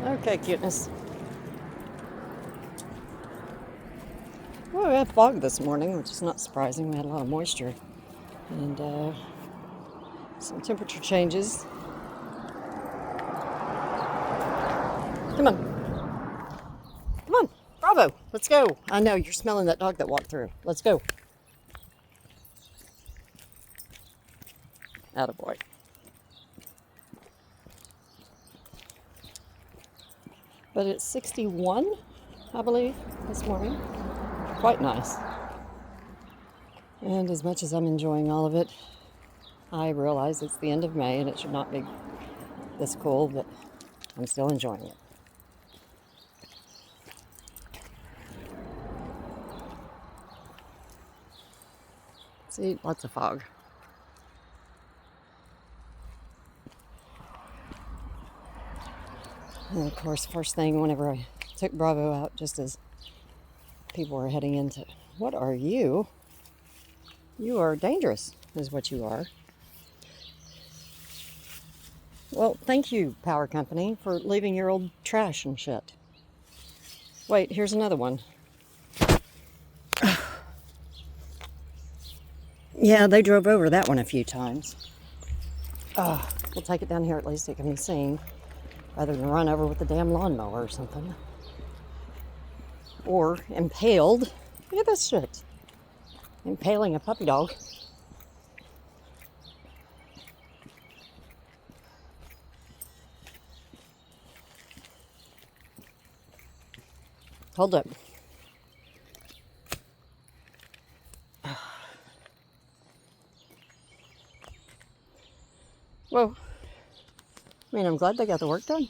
Okay, cuteness. Well, we had fog this morning, which is not surprising. We had a lot of moisture and some temperature changes. Come on. Come on. Bravo. Let's go. I know, you're smelling that dog that walked through. Let's go. Attaboy. But it's 61, I believe, this morning. Quite nice. And as much as I'm enjoying all of it, I realize it's the end of May and it should not be this cool, but I'm still enjoying it. See, lots of fog. And of course, first thing whenever I took Bravo out, just as people were heading into, what are you? You are dangerous, is what you are. Well, thank you, power company, for leaving your old trash and shit. Wait, here's another one. Yeah, they drove over that one a few times. We'll take it down here, at least it can be seen, rather than run over with the damn lawnmower or something. Or impaled. Look at this shit. Impaling a puppy dog. Hold up. Whoa. I mean, I'm glad they got the work done.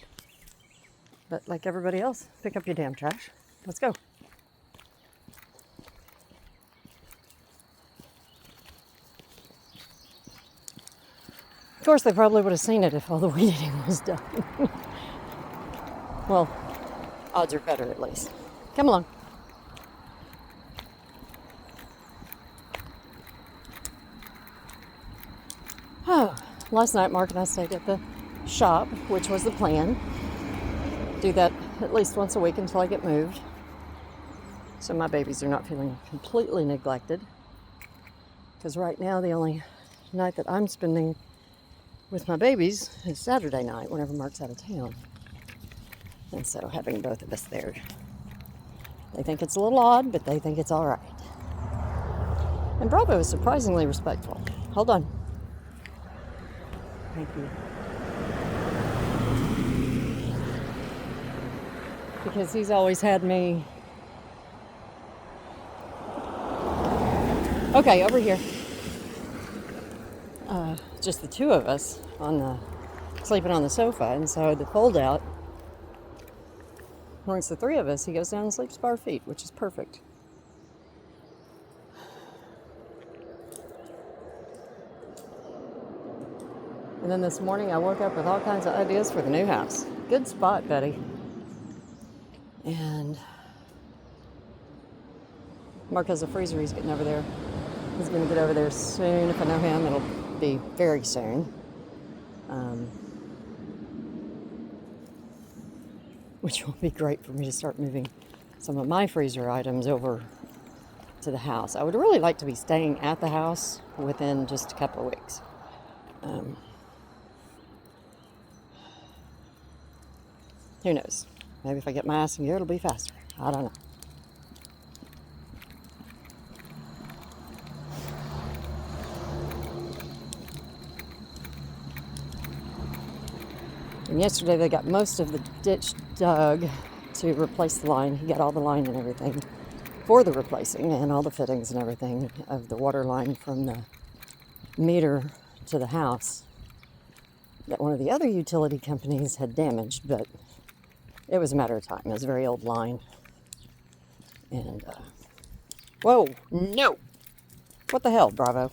But like everybody else, pick up your damn trash. Let's go. Of course, they probably would have seen it if all the weed eating was done. Well, odds are better at least. Come along. Oh, last night Mark and I stayed at the shop, which was the plan. Do that at least once a week until I get moved. So my babies are not feeling completely neglected. Because right now the only night that I'm spending with my babies is Saturday night whenever Mark's out of town. And so having both of us there, they think it's a little odd, but they think it's all right. And Bravo is surprisingly respectful. Hold on. Thank you. Because he's always had me. Okay, over here. Just the two of us sleeping on the sofa, and so the fold out. Once the three of us, he goes down and sleeps by our feet, which is perfect. And then this morning I woke up with all kinds of ideas for the new house. Good spot, Betty. And Mark has a freezer he's getting over there. He's going to get over there soon. If I know him, it'll be very soon. Which will be great for me to start moving some of my freezer items over to the house. I would really like to be staying at the house within just a couple of weeks. Who knows? Maybe if I get my ass in gear, it'll be faster. I don't know. And yesterday they got most of the ditch dug to replace the line. He got all the line and everything for the replacing and all the fittings and everything of the water line from the meter to the house that one of the other utility companies had damaged, but it was a matter of time. It was a very old line. And, whoa, no! What the hell, Bravo?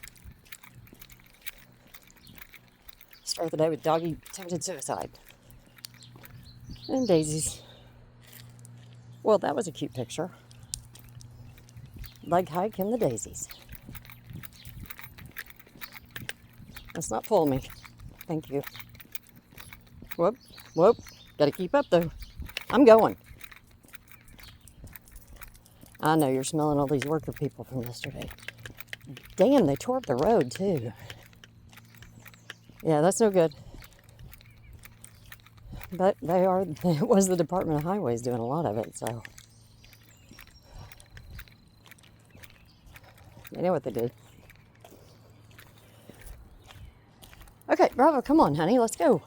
Start the day with doggy attempted suicide. And daisies. Well, that was a cute picture. Leg hike and the daisies. Let's not fool me. Thank you. Whoop, whoop. Gotta keep up though. I'm going. I know you're smelling all these worker people from yesterday. Damn, they tore up the road too. Yeah, that's no good. But it was the Department of Highways doing a lot of it, so. They know what they did. Okay, Bravo, come on, honey, let's go.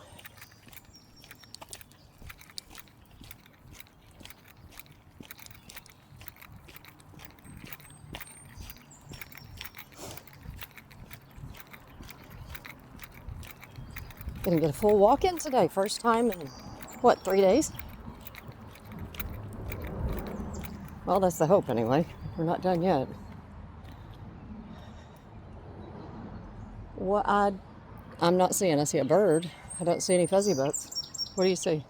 Gonna get a full walk-in today. First time in, what, 3 days? Well, that's the hope anyway. We're not done yet. What I'm not seeing. I see a bird. I don't see any fuzzy butts. What do you see?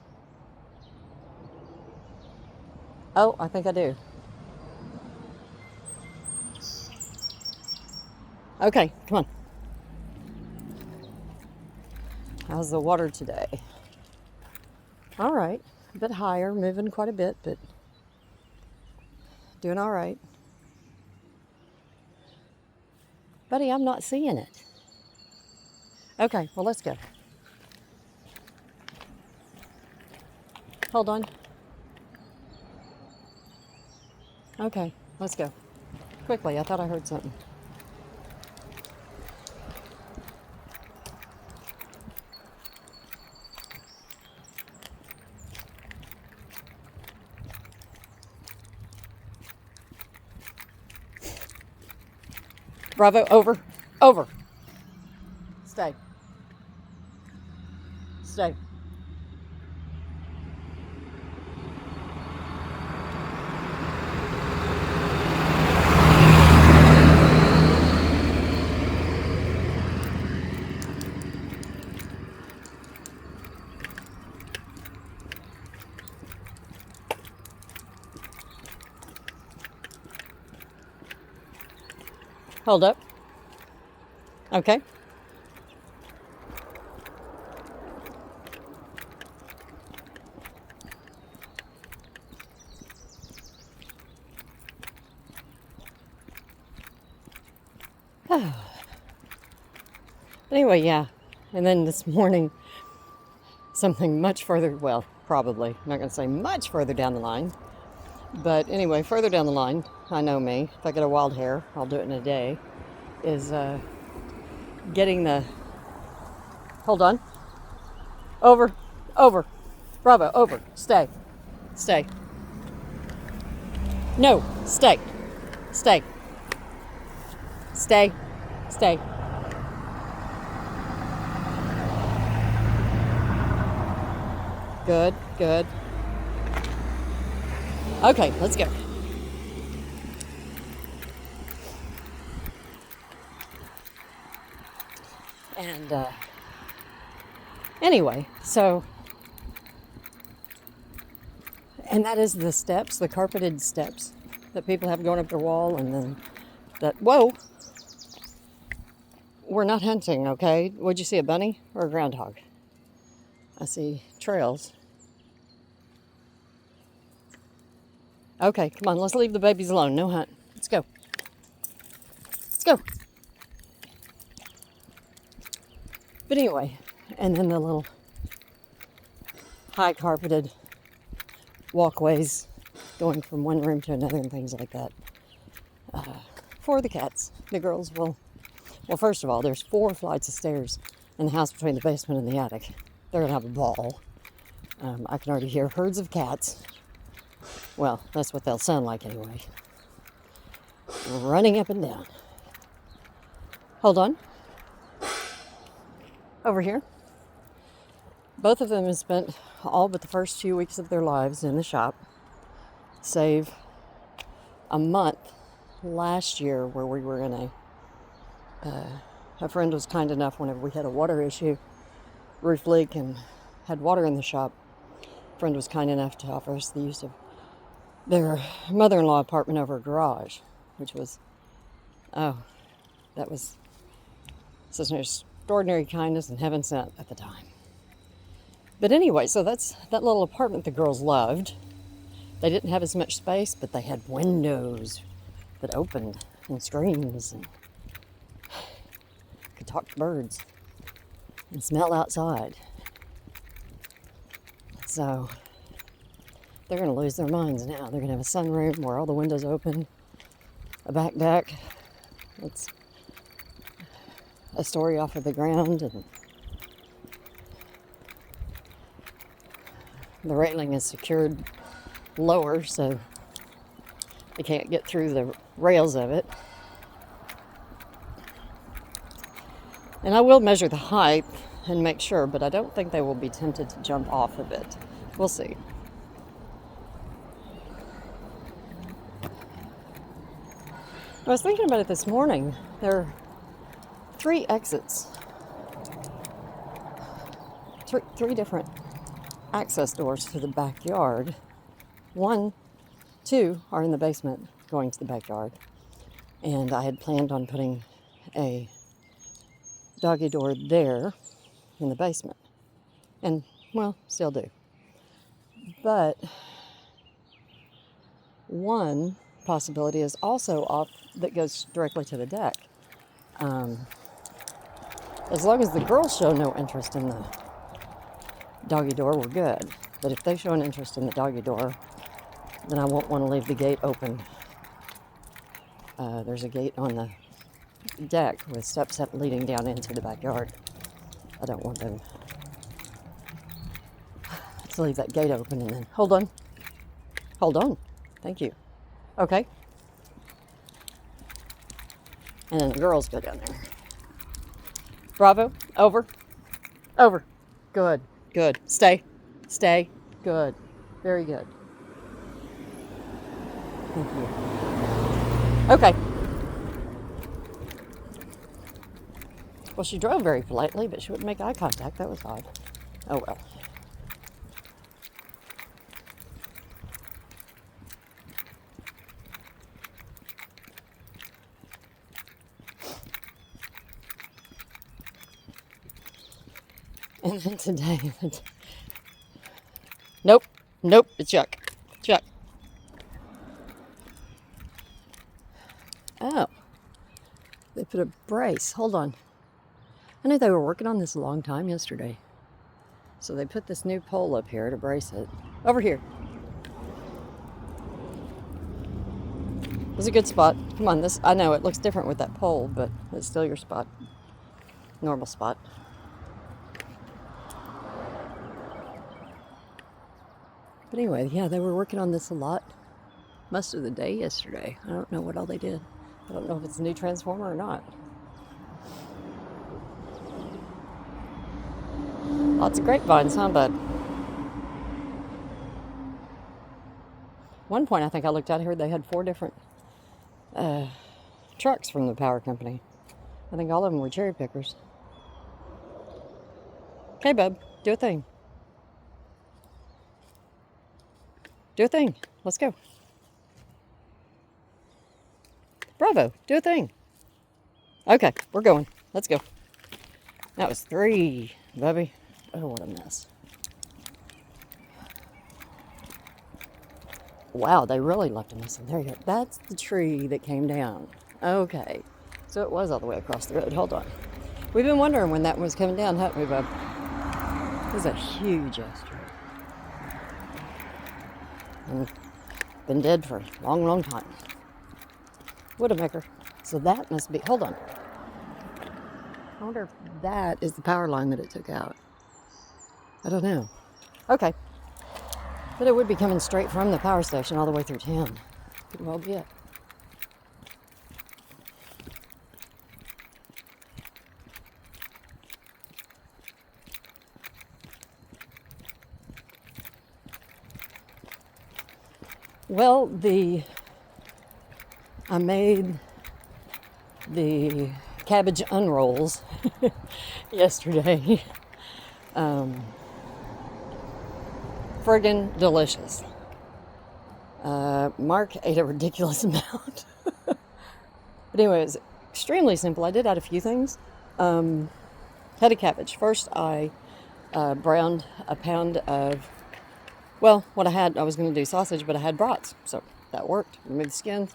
Oh, I think I do. Okay, come on. How's the water today? All right, a bit higher, moving quite a bit, but doing all right. Buddy, I'm not seeing it. Okay, well, let's go. Hold on. Okay, let's go. Quickly, I thought I heard something. Bravo, over, over. Stay. Stay. Hold up. Okay. Anyway, yeah. And then this morning, something much further, well, probably, I'm not going to say much further down the line. But anyway, further down the line, I know me. If I get a wild hair, I'll do it in a day. Is getting the, hold on. Over, over. Bravo, over. Stay. Stay. No, stay. Stay. Stay. Stay. Good, good. Okay, let's go. And anyway, so, and that is the steps, the carpeted steps that people have going up their wall, and then that, whoa, we're not hunting, okay? Would you see a bunny or a groundhog? I see trails. Okay, come on, let's leave the babies alone. No hunt. Let's go. Let's go. But anyway, and then the little high carpeted walkways going from one room to another and things like that. For the cats. The girls will, well, first of all, there's 4 flights of stairs in the house between the basement and the attic. They're going to have a ball. I can already hear herds of cats. Well, that's what they'll sound like anyway. Running up and down. Hold on. Over here. Both of them have spent all but the first few weeks of their lives in the shop, save a month last year where we were in a friend was kind enough whenever we had a water issue, roof leak, and had water in the shop. A friend was kind enough to offer us the use of their mother-in-law apartment over a garage, which was, that was such an extraordinary kindness and heaven sent at the time. But anyway, so that's that little apartment the girls loved. They didn't have as much space, but they had windows that opened and screens and could talk to birds and smell outside. So they're going to lose their minds now. They're going to have a sunroom where all the windows open, a back deck. It's a story off of the ground, and the railing is secured lower so they can't get through the rails of it. And I will measure the height and make sure, but I don't think they will be tempted to jump off of it. We'll see. I was thinking about it this morning. There are 3 exits, three different access doors to the backyard. 1, 2 are in the basement going to the backyard. And I had planned on putting a doggy door there in the basement. And, well, still do. But one possibility is also off that goes directly to the deck. As long as the girls show no interest in the doggy door, we're good. But if they show an interest in the doggy door, then I won't want to leave the gate open. There's a gate on the deck with steps leading down into the backyard. I don't want them to leave that gate open and then hold on. Thank you. Okay. And then the girls go down there. Bravo. Over. Good. Stay. Good. Very good. Thank you. Okay. Well, she drove very politely, but she wouldn't make eye contact. That was odd. Oh well. And then today, nope, it's Chuck. Oh, they put a brace. Hold on. I knew they were working on this a long time yesterday. So they put this new pole up here to brace it. Over here. It's a good spot. Come on, I know it looks different with that pole, but it's still your spot. Normal spot. But anyway, yeah, they were working on this a lot. Most of the day yesterday. I don't know what all they did. I don't know if it's a new transformer or not. Lots of grapevines, huh, bud? One point I think I looked out here, they had 4 different trucks from the power company. I think all of them were cherry pickers. Okay, bub, do a thing. Let's go. Bravo, do a thing. Okay, we're going. Let's go. That was 3, Bubby. Oh, what a mess. Wow, they really left a mess in there. You go. That's the tree that came down. Okay, so it was all the way across the road. Hold on. We've been wondering when that was coming down, haven't we, bub? This is a huge ass tree. And been dead for a long, long time. Widowmaker. So that must be, hold on. I wonder if that is the power line that it took out. I don't know. Okay. But it would be coming straight from the power station all the way through town. Could well be it. Well, I made the cabbage unrolls yesterday. Friggin' delicious. Mark ate a ridiculous amount. But anyway, it was extremely simple. I did add a few things. Head of cabbage. First, I browned a pound of, well, what I was going to do sausage, but I had brats, so that worked. Removed the skins,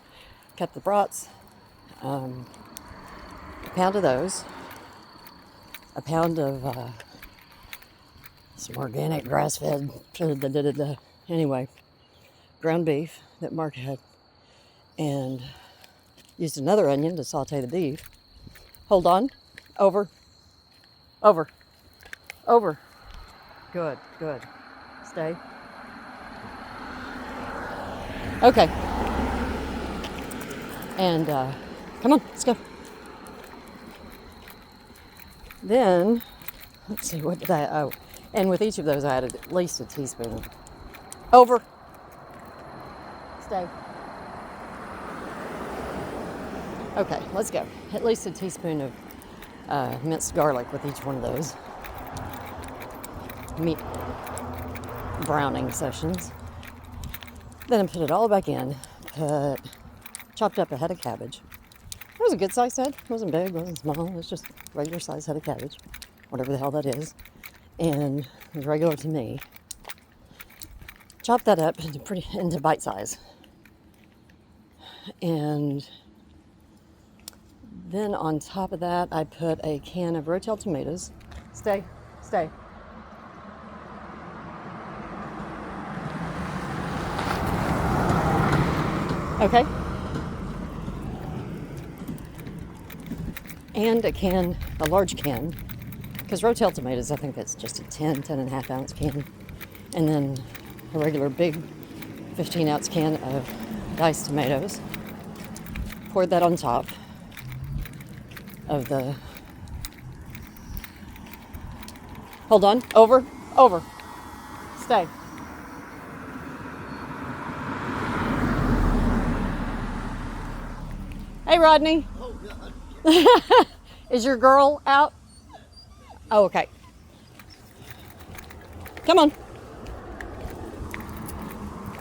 kept the brats, a pound of those, a pound of some organic grass-fed, anyway, ground beef that Mark had, and used another onion to saute the beef. Hold on. Over. Over. Over. Good, good. Stay. Okay. And come on, let's go. Then, let's see, what did oh, and with each of those I added at least a teaspoon. Over. Stay. Okay, let's go. At least a teaspoon of minced garlic with each one of those meat browning sessions. Then I put it all back in, chopped up a head of cabbage. It was a good sized head. It wasn't big, it wasn't small. It was just regular sized head of cabbage, whatever the hell that is. And it was regular to me. Chopped that up into bite size. And then on top of that, I put a can of Rotel tomatoes. Stay, stay. Okay. And a large can, because Rotel tomatoes, I think it's just a 10 and a half ounce can. And then a regular big 15 ounce can of diced tomatoes. Poured that on top of the, hold on, over, stay. Hey, Rodney. Oh, God. Is your girl out? Oh, okay. Come on.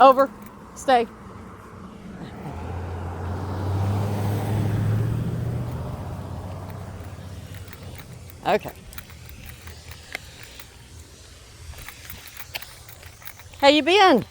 Over. Stay. Okay. How you been?